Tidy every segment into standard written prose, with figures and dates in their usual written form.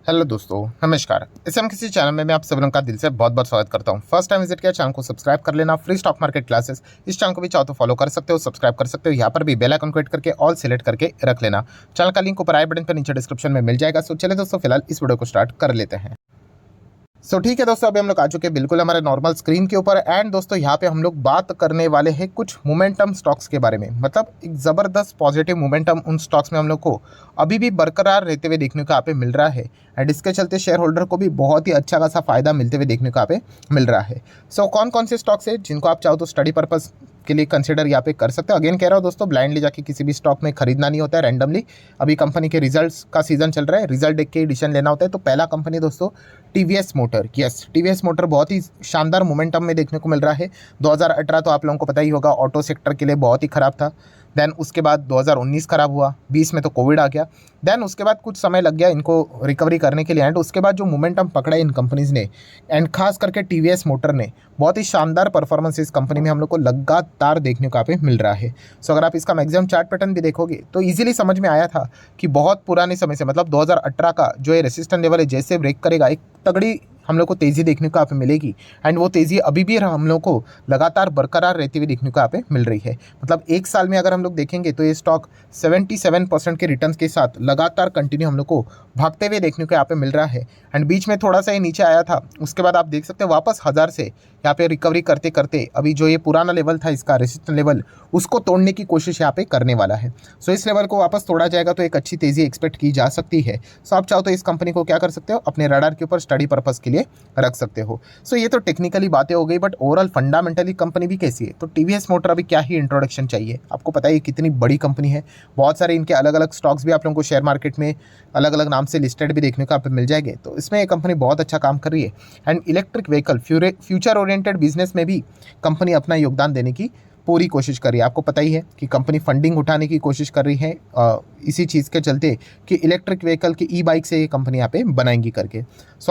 Hello दोस्तों, नमस्कार। इस हम किसी चैनल में मैं आप सभी लोगों का दिल से बहुत बहुत स्वागत करता हूं। फर्स्ट टाइम विजिट किया चैनल को सब्सक्राइब कर लेना। फ्री स्टॉक मार्केट क्लासेस इस चैनल को भी चाहो तो फॉलो कर सकते हो, सब्सक्राइब कर सकते हो। यहाँ पर भी बेल आइकन को हिट करके ऑल सिलेक्ट करके रख लेना। चैनल का लिंक ऊपर आई बटन पर नीचे डिस्क्रिप्शन में मिल जाएगा। सो चले दोस्तों, फिलहाल इस वीडियो को स्टार्ट कर लेते हैं। ठीक है दोस्तों, अभी हम लोग आ चुके हैं बिल्कुल हमारे नॉर्मल स्क्रीन के ऊपर। एंड दोस्तों यहाँ पे हम लोग बात करने वाले हैं कुछ मोमेंटम स्टॉक्स के बारे में। मतलब एक ज़बरदस्त पॉजिटिव मोमेंटम उन स्टॉक्स में हम लोग को अभी भी बरकरार रहते हुए देखने को यहाँ पे मिल रहा है। एंड इसके चलते शेयर होल्डर को भी बहुत ही अच्छा खासा फायदा मिलते हुए देखने को यहाँ पे मिल रहा है। कौन कौन से स्टॉक्स है जिनको आप चाहो तो स्टडी पर्पज़ के लिए कंसिडर यहाँ पे कर सकते हो। अगेन कह रहा हूँ दोस्तों, ब्लाइंडली जाके किसी भी स्टॉक में खरीदना नहीं होता है रैंडमली। अभी कंपनी के रिजल्ट्स का सीजन चल रहा है, रिजल्ट देख के डिसीजन लेना होता है। तो पहला कंपनी दोस्तों TVS motor. Yes, TVS motor बहुत ही शानदार मोमेंटम में देखने को मिल रहा है। 2018 तो आप लोगों को पता ही होगा ऑटो सेक्टर के लिए बहुत ही ख़राब था। देन उसके बाद 2019 ख़राब हुआ, 20 में तो कोविड आ गया। देन उसके बाद कुछ समय लग गया इनको रिकवरी करने के लिए। एंड उसके बाद जो मोमेंटम पकड़ा इन कंपनीज़ ने, एंड खास करके टीवीएस मोटर ने, बहुत ही शानदार परफॉर्मेंस इस कंपनी में हम लोग को लगातार देखने को यहाँ पे मिल रहा है। अगर आप इसका मैक्सिमम चार्ट पैटर्न भी देखोगे तो इजीली समझ में आया था कि बहुत पुराने समय से, मतलब 2018 का जो ये रेसिस्टेंस लेवल है, जैसे ब्रेक करेगा एक तगड़ी हम लोग को तेज़ी देखने को यहाँ पे मिलेगी। एंड वो तेज़ी अभी भी हम लोग को लगातार बरकरार रहती हुई देखने को यहाँ पे मिल रही है। मतलब एक साल में अगर हम लोग देखेंगे तो ये स्टॉक 77% के रिटर्न्स के साथ लगातार कंटिन्यू हम लोग को भागते हुए देखने को यहाँ पे मिल रहा है। एंड बीच में थोड़ा सा ये नीचे आया था, उसके बाद आप देख सकते हैं वापस 1000 से यहाँ पे रिकवरी करते करते अभी जो ये पुराना लेवल था इसका रेसिस्टेंस लेवल, उसको तोड़ने की कोशिश यहाँ पे करने वाला है। इस लेवल को वापस तोड़ा जाएगा तो एक अच्छी तेज़ी एक्सपेक्ट की जा सकती है। आप चाहो तो इस कंपनी को क्या कर सकते हो, अपने रडार के ऊपर स्टडी पर्पज़ के लिए रख सकते हो। ये तो टेक्निकली बातें हो गई, बट ओवरऑल फंडामेंटली कंपनी भी कैसी है। तो टीवीएस मोटर अभी क्या ही इंट्रोडक्शन चाहिए, आपको पता है कितनी बड़ी कंपनी है। बहुत सारे इनके अलग अलग स्टॉक्स भी आप लोगों को शेयर मार्केट में अलग अलग नाम से लिस्टेड भी देखने को आप मिल जाएंगे। तो इसमें ये कंपनी बहुत अच्छा काम कर रही है। And electric vehicle future oriented business में भी कंपनी अपना योगदान देने की पूरी कोशिश कर रही है। आपको पता ही है कि कंपनी फंडिंग उठाने की कोशिश कर रही है इसी चीज़ के चलते कि इलेक्ट्रिक व्हीकल की ई-बाइक से ये कंपनी यहाँ पे बनाएंगी करके।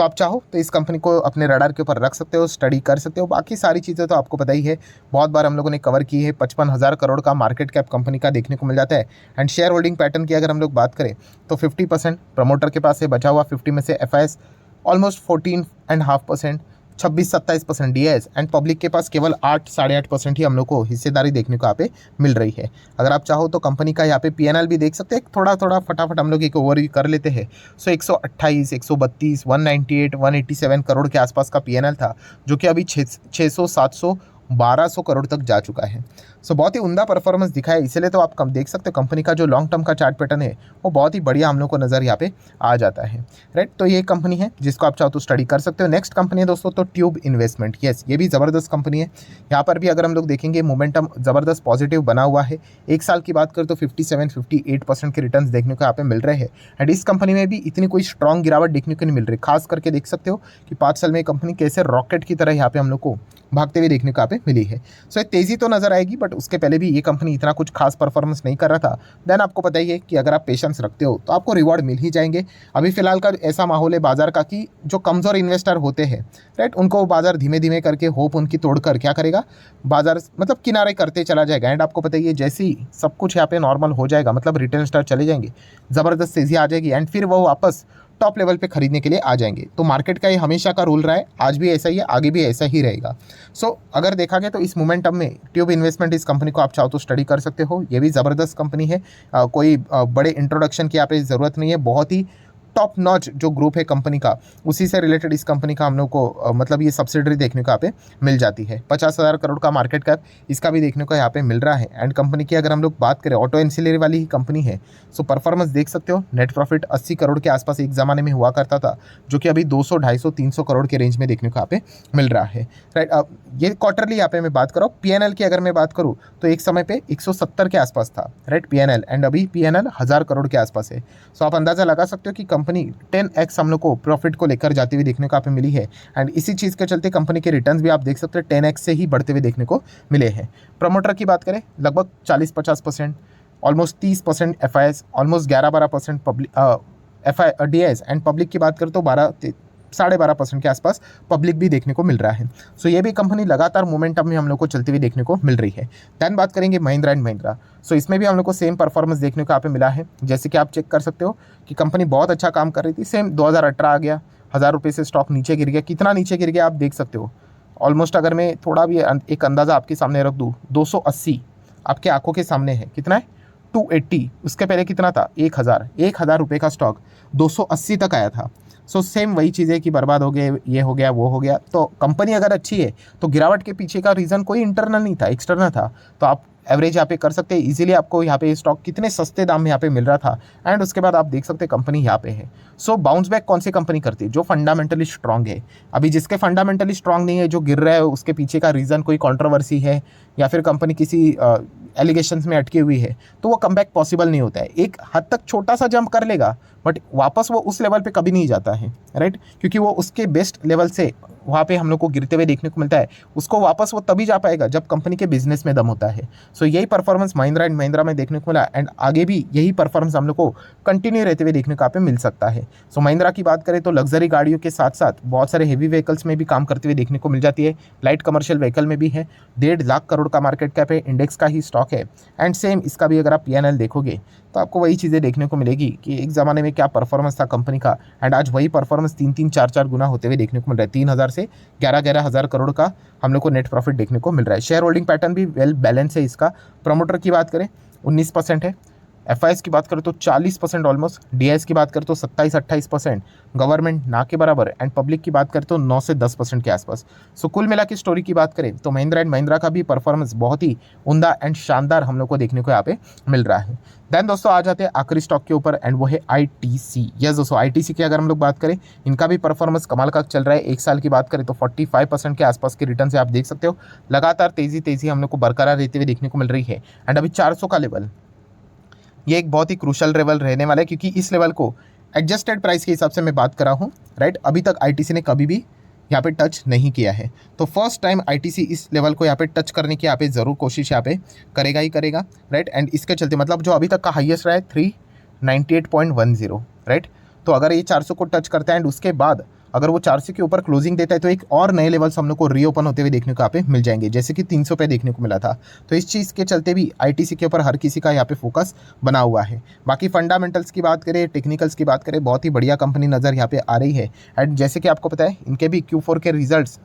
आप चाहो तो इस कंपनी को अपने रडार के ऊपर रख सकते हो, स्टडी कर सकते हो। बाकी सारी चीज़ें तो आपको पता ही है, बहुत बार हम लोगों ने कवर की है। 55,000 करोड़ का मार्केट कैप कंपनी का देखने को मिल जाता है। एंड शेयर होल्डिंग पैटर्न की अगर हम लोग बात करें तो 50% प्रमोटर के पास है, बचा हुआ 50 में से FIS almost 14.5%, 26-27% DS. And public के पास केवल 8-8.5% ही हम लोग को हिस्सेदारी देखने को यहाँ पे मिल रही है। अगर आप चाहो तो कंपनी का यहाँ पे पीएनएल भी देख सकते हैं। थोड़ा थोड़ा फटाफट हम लोग एक ओवरव्यू कर लेते हैं। 128, 132, 198, 187 करोड़ के आसपास का पीएनएल था, जो कि अभी 600, 700, 1200 करोड़ तक जा चुका है। बहुत ही उम्दा परफॉर्मेंस दिखा है। इसलिए तो आप कम देख सकते हो कंपनी का जो लॉन्ग टर्म का चार्ट पैटर्न है वो बहुत ही बढ़िया हम लोग को नज़र यहाँ पे आ जाता है। राइट, तो ये कंपनी है जिसको आप चाहो तो स्टडी कर सकते हो। नेक्स्ट कंपनी है दोस्तों तो ट्यूब इन्वेस्टमेंट। यस, ये भी ज़बरदस्त कंपनी है। यहाँ पर भी अगर हम लोग देखेंगे मोमेंटम ज़बरदस्त पॉजिटिव बना हुआ है। एक साल की बात करें तो 57-58% के रिटर्न देखने को यहाँ पे मिल रहे हैं। एंड इस कंपनी में भी इतनी कोई स्ट्रॉन्ग गिरावट देखने को नहीं मिल रही। खास करके देख सकते हो कि 5 साल में कंपनी कैसे रॉकेट की तरह यहाँ पे हम लोग को भागते हुए देखने को यहाँ पे मिली है। एक तेज़ी तो नज़र आएगी, बट उसके पहले भी ये कंपनी इतना कुछ खास परफॉर्मेंस नहीं कर रहा था। देन आपको पता ही है कि अगर आप पेशेंस रखते हो तो आपको रिवॉर्ड मिल ही जाएंगे। अभी फिलहाल का ऐसा माहौल है बाजार का कि जो कमज़ोर इन्वेस्टर होते हैं, राइट, उनको बाजार धीमे धीमे करके होप उनकी तोड़कर क्या करेगा, बाजार मतलब किनारे करते चला जाएगा। एंड आपको पता ही है जैसे ही सब कुछ यहाँ पे नॉर्मल हो जाएगा, मतलब रिटेल स्टार चले जाएंगे, ज़बरदस्त तेज़ी आ जाएगी। एंड फिर वो वापस टॉप लेवल पे खरीदने के लिए आ जाएंगे। तो मार्केट का ये हमेशा का रूल रहा है, आज भी ऐसा ही है, आगे भी ऐसा ही रहेगा। अगर देखा गया तो इस मोमेंटम में ट्यूब इन्वेस्टमेंट इस कंपनी को आप चाहो तो स्टडी कर सकते हो। ये भी ज़बरदस्त कंपनी है। कोई बड़े इंट्रोडक्शन की यहाँ पे ज़रूरत नहीं है। बहुत ही टॉप नॉच जो ग्रुप है कंपनी का, उसी से रिलेटेड इस कंपनी का हम लोग को मतलब ये सब्सिडरी देखने को यहाँ पे मिल जाती है। 50,000 करोड़ का मार्केट कैप इसका भी देखने को यहाँ पे मिल रहा है। एंड कंपनी की अगर हम लोग बात करें, ऑटो एंसिलरी वाली ही कंपनी है। परफॉर्मेंस देख सकते हो, नेट प्रॉफिट 80 करोड़ के आसपास एक ज़माने में हुआ करता था, जो कि अभी 200, 250, 300 करोड़ के रेंज में देखने को यहाँ पे मिल रहा है। राइट, अब ये क्वार्टरली यहाँ पे मैं बात कर रहा हूँ। पीएनएल की अगर मैं बात करूँ तो एक समय पे 170 के आसपास था, राइट, पीएनएल। एंड अभी पीएनएल 1000 करोड़ के आसपास है। आप अंदाज़ा लगा सकते हो कि कंपनी 10x हम लोग को प्रॉफिट को लेकर जाती हुई देखने को यहाँ पे मिली है। एंड इसी चीज़ के चलते कंपनी के रिटर्न्स भी आप देख सकते हैं 10x से ही बढ़ते हुए देखने को मिले हैं। प्रमोटर की बात करें लगभग 40-50%, almost 30% FIS, almost 11-12% public DS. And public की बात करें तो 12.5% के आसपास पब्लिक भी देखने को मिल रहा है। सो ये भी कंपनी लगातार मोमेंटम में हम लोग को चलती हुई देखने को मिल रही है। दैन बात करेंगे महिंद्रा एंड महिंद्रा। सो इसमें भी हम लोग को सेम परफॉर्मेंस देखने को यहाँ पे मिला है। जैसे कि आप चेक कर सकते हो कि कंपनी बहुत अच्छा काम कर रही थी, सेम 2018 आ गया, 1000 रुपये से स्टॉक नीचे गिर गया। कितना नीचे गिर गया आप देख सकते हो। ऑलमोस्ट अगर मैं थोड़ा भी एक अंदाज़ा आपके सामने रख दूँ, 280 आपके आंखों के सामने है। कितना है? 280। उसके पहले कितना था? 1000 रुपये का स्टॉक 280 तक आया था। सो सेम वही चीज़ है कि बर्बाद हो गए, ये हो गया, वो हो गया। तो कंपनी अगर अच्छी है तो गिरावट के पीछे का रीज़न कोई इंटरनल नहीं था, एक्सटर्नल था। तो आप एवरेज यहाँ पे कर सकते हैं इजीली। आपको यहाँ पे स्टॉक कितने सस्ते दाम में यहाँ पे मिल रहा था, एंड उसके बाद आप देख सकते हैं कंपनी यहाँ पे है। सो बाउंस बैक कौन सी कंपनी करती है? जो फंडामेंटली स्ट्रांग है। अभी जिसके फंडामेंटली स्ट्रांग नहीं है, जो गिर रहा है, उसके पीछे का रीज़न कोई कंट्रोवर्सी है या फिर कंपनी किसी एलिगेशंस में अटकी हुई है, तो वो कमबैक पॉसिबल नहीं होता है। एक हद तक छोटा सा जंप कर लेगा, बट वापस वो उस लेवल पे कभी नहीं जाता है, राइट? क्योंकि वो उसके बेस्ट लेवल से वहाँ पे हम लोग को गिरते हुए देखने को मिलता है। उसको वापस वो तभी जा पाएगा जब कंपनी के बिजनेस में दम होता है। सो यही परफॉर्मेंस महिंद्रा एंड महिंद्रा में देखने को मिला, एंड आगे भी यही परफॉर्मेंस हम लोग को कंटिन्यू रहते हुए देखने को यहाँ पे मिल सकता है। सो महिंद्रा की बात करें तो लग्जरी गाड़ियों के साथ साथ बहुत सारे हेवी व्हीकल्स में भी काम करते हुए देखने को मिल जाती है। लाइट कमर्शियल व्हीकल में भी है। 1.5 लाख करोड़ का मार्केट कैप है, इंडेक्स का ही स्टॉक है। एंड सेम इसका भी अगर आप P&L देखोगे तो आपको वही चीज़ें देखने को मिलेगी कि एक ज़माने में क्या परफॉर्मेंस था कंपनी का, एंड आज वही परफॉर्मेंस 3-3, 4-4 गुना होते हुए देखने को मिल रहा है। 3000 से 11-11 हज़ार करोड़ का हम लोग को नेट प्रॉफिट देखने को मिल रहा है। शेयर होल्डिंग पैटर्न भी वेल बैलेंस है इसका। प्रमोटर की बात करें 19% है। FIs की बात करें तो 40% ऑलमोस्ट। DIs की बात करें तो 27-28%। गवर्नमेंट ना के बराबर, एंड पब्लिक की बात करें तो 9 से 10% के आसपास। सो कुल मिला के स्टोरी की बात करें तो महिंद्रा एंड महिंद्रा का भी परफॉर्मेंस बहुत ही उम्दा एंड शानदार हम लोग को देखने को यहाँ पे मिल रहा है। देन दोस्तों आ जाते हैं आखिरी स्टॉक के ऊपर, एंड वो है ITC। यस दोस्तों, ITC की अगर हम लोग बात करें, इनका भी परफॉर्मेंस कमाल का चल रहा है। एक साल की बात करें तो 45% के आसपास के रिटर्न से आप देख सकते हो। लगातार तेजी हम लोग को बरकरार रहते हुए देखने को मिल रही है। एंड अभी 400 का लेवल, ये एक बहुत ही क्रूशल लेवल रहने वाला है, क्योंकि इस लेवल को एडजस्टेड प्राइस के हिसाब से मैं बात कर रहा हूँ, राइट? अभी तक ITC ने कभी भी यहाँ पे टच नहीं किया है। तो फर्स्ट टाइम ITC इस लेवल को यहाँ पे टच करने की यहाँ पे ज़रूर कोशिश यहाँ पे करेगा ही करेगा, राइट? एंड इसके चलते मतलब जो अभी तक का हाईएस्ट रहा है 398.10, राइट? तो अगर ये 400 को टच करता है एंड उसके बाद अगर वो 400 के ऊपर क्लोजिंग देता है, तो एक और नए लेवल्स हम लोग को रीओपन होते हुए देखने को यहाँ पे मिल जाएंगे, जैसे कि 300 पे देखने को मिला था। तो इस चीज़ के चलते भी ITC के ऊपर हर किसी का यहाँ पे फोकस बना हुआ है। बाकी फंडामेंटल्स की बात करें, टेक्निकल्स की बात करें, बहुत ही बढ़िया कंपनी नज़र यहाँ पे आ रही है। एंड जैसे कि आपको पता है इनके भी Q4 के रिजल्ट्स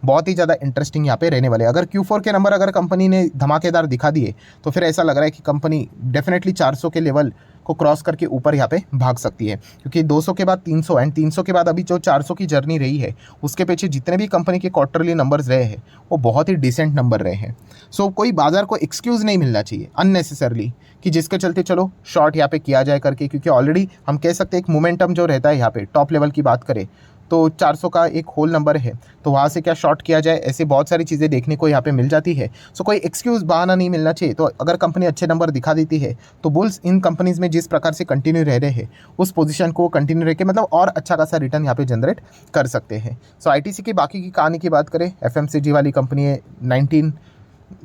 बहुत ही ज़्यादा इंटरेस्टिंग यहाँ पे रहने वाले। अगर Q4 के नंबर अगर कंपनी ने धमाकेदार दिखा दिए तो फिर ऐसा लग रहा है कि कंपनी डेफिनेटली 400 के लेवल को क्रॉस करके ऊपर यहाँ पे भाग सकती है, क्योंकि 200 के बाद 300 एंड 300 के बाद अभी जो 400 की जर्नी रही है, उसके पीछे जितने भी कंपनी के क्वार्टरली नंबर्स रहे हैं वो बहुत ही डिसेंट नंबर रहे हैं। सो कोई बाजार को एक्सक्यूज़ नहीं मिलना चाहिए अननेसेसरली कि जिसके चलते चलो शॉर्ट यहाँ पे किया जाए करके, क्योंकि ऑलरेडी हम कह सकते हैं एक मोमेंटम जो रहता है यहाँ पे टॉप लेवल की बात करें तो 400 का एक होल नंबर है, तो वहाँ से क्या शॉर्ट किया जाए, ऐसे बहुत सारी चीज़ें देखने को यहाँ पे मिल जाती है। सो कोई एक्सक्यूज़ बहाना नहीं मिलना चाहिए। तो अगर कंपनी अच्छे नंबर दिखा देती है तो बुल्स इन कंपनीज़ में जिस प्रकार से कंटिन्यू रह रहे हैं उस पोजीशन को कंटिन्यू रह के मतलब और अच्छा खासा रिटर्न यहाँ पे जनरेट कर सकते हैं। सो ITC की बाकी की कहानी की बात करें, FMCG वाली कंपनी है,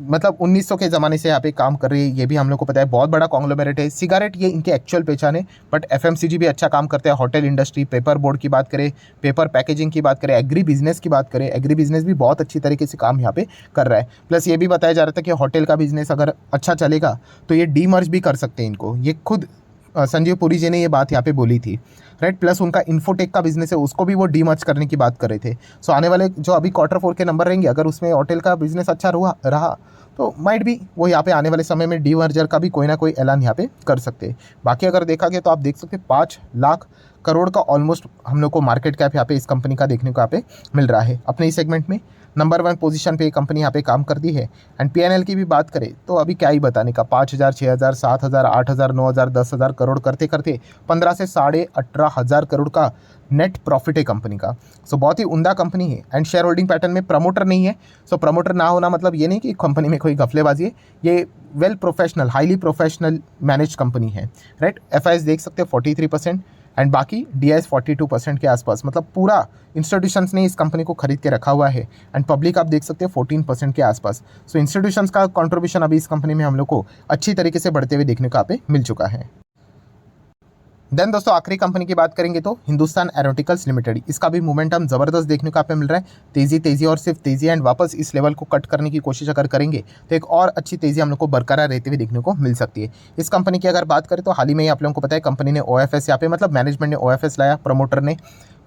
1900 के ज़माने से यहाँ पे काम कर रही है। ये भी हम लोग को पता है बहुत बड़ा कॉन्ग्लोमेरेट है। सिगारेट ये इनके एक्चुअल पहचान है, बट FMCG भी अच्छा काम करते हैं। होटल इंडस्ट्री, पेपर बोर्ड की बात करें, पेपर पैकेजिंग की बात करें, एग्री बिजनेस की बात करें, एग्री बिजनेस भी बहुत अच्छी तरीके से काम यहाँ पे कर रहा है। प्लस ये भी बताया जा रहा था कि होटल का बिजनेस अगर अच्छा चलेगा तो ये डीमर्ज भी कर सकते हैं इनको। ये खुद संजीव पुरी जी ने ये बात यहाँ पे बोली थी, राइट? प्लस उनका इन्फोटेक का बिजनेस है, उसको भी वो डीमर्ज करने की बात कर रहे थे। सो आने वाले जो अभी Q4 के नंबर रहेंगे, अगर उसमें होटल का बिजनेस अच्छा रहा तो माइट भी वो यहाँ पे आने वाले समय में डीमर्जर का भी कोई ना कोई ऐलान यहाँ पे कर सकते हैं। बाकी अगर देखा गया तो आप देख सकते हैं 5 लाख करोड़ का ऑलमोस्ट हम लोग को मार्केट कैप यहाँ पे इस कंपनी का देखने को यहाँ पे मिल रहा है। अपने इस सेगमेंट में नंबर 1 पोजीशन पे ये कंपनी यहाँ पे काम करती है। एंड P&L की भी बात करें तो अभी क्या ही बताने का, 5000, 6000, 7000, 8000, 9000, 10000 करोड़ करते करते 15 से 18,500 करोड़ का नेट प्रॉफिट है कंपनी का। सो बहुत ही उम्दा कंपनी है। एंड शेयर होल्डिंग पैटर्न में प्रमोटर नहीं है। सो प्रमोटर ना होना मतलब ये नहीं कि कंपनी में कोई घपलेबाजी है, ये well professional, highly professional manage company है, राइट? FIs देख सकते हो 43% एंड बाकी DIs 42% के आसपास, मतलब पूरा इंस्टीट्यूशंस ने इस कंपनी को खरीद के रखा हुआ है। एंड पब्लिक आप देख सकते हैं 14% के आसपास। सो इंस्टीट्यूशंस का कंट्रीब्यूशन अभी इस कंपनी में हम लोग को अच्छी तरीके से बढ़ते हुए देखने को यहाँ पे मिल चुका है। देन दोस्तों आखिरी कंपनी की बात करेंगे तो हिंदुस्तान एरोनॉटिकल्स लिमिटेड, इसका भी मोमेंटम जबरदस्त देखने को आप मिल रहा है। तेजी और सिर्फ तेजी एंड वापस इस लेवल को कट करने की कोशिश अगर करेंगे तो एक और अच्छी तेजी हम लोग को बरकरार रहते हुए देखने को मिल सकती है। इस कंपनी की अगर बात करें तो हाल ही में आप लोगों को पता है कंपनी ने OFS यहाँ पे मतलब मैनेजमेंट ने OFS लाया, प्रमोटर ने।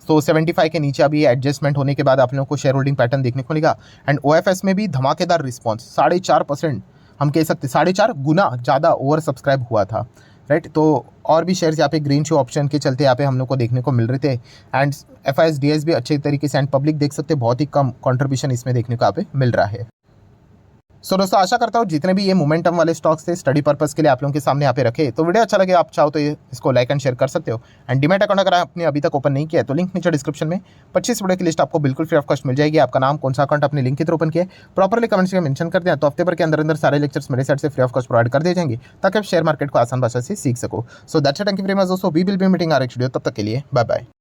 तो 75 के नीचे अभी एडजस्टमेंट होने के बाद आप लोगों को शेयर होल्डिंग पैटर्न देखने को मिलेगा। एंड OFS में भी धमाकेदार रिस्पॉन्स, 4.5%, हम कह सकते 4.5 गुना ज़्यादा ओवर सब्सक्राइब हुआ था, राइट। तो और भी शेयर्स यहाँ पे ग्रीन शो ऑप्शन के चलते यहाँ पे हम लोग को देखने को मिल रहे थे। एंड FISDS भी अच्छे तरीके से, एंड पब्लिक देख सकते हैं बहुत ही कम कंट्रीब्यूशन इसमें देखने को यहाँ पे मिल रहा है। सो दोस्तों आशा करता हूँ जितने भी ये मोमेंटम वाले स्टॉक्स थे स्टडी पर्पस के लिए आप लोगों के सामने यहाँ पे रखे। तो वीडियो अच्छा लगे, आप चाहो तो इसको लाइक एंड शेयर कर सकते हो। एंड डीमैट अकाउंट अगर आपने अभी तक ओपन नहीं किया है तो लिंक नीचे डिस्क्रिप्शन में 25 वीडियो की लिस्ट आपको बिल्कुल फ्री ऑफ कॉस्ट मिल जाएगी। आपका नाम, कौन सा अकाउंट अपने लिंक के थ्रू ओपन किया है, प्रॉपरली कमेंट्स में मेंशन कर दिया तो हफ्ते भर के अंदर सारे लेक्चर्स मेरे साइड से फ्री ऑफ कॉस्ट प्रोवाइड कर दिए जाएंगे ताकि आप शेयर मार्केट को आसान भाषा से सीख सको। So that's it, thank you very much दोस्तों, we will be meeting our next video, तब तक के लिए बाय बाय।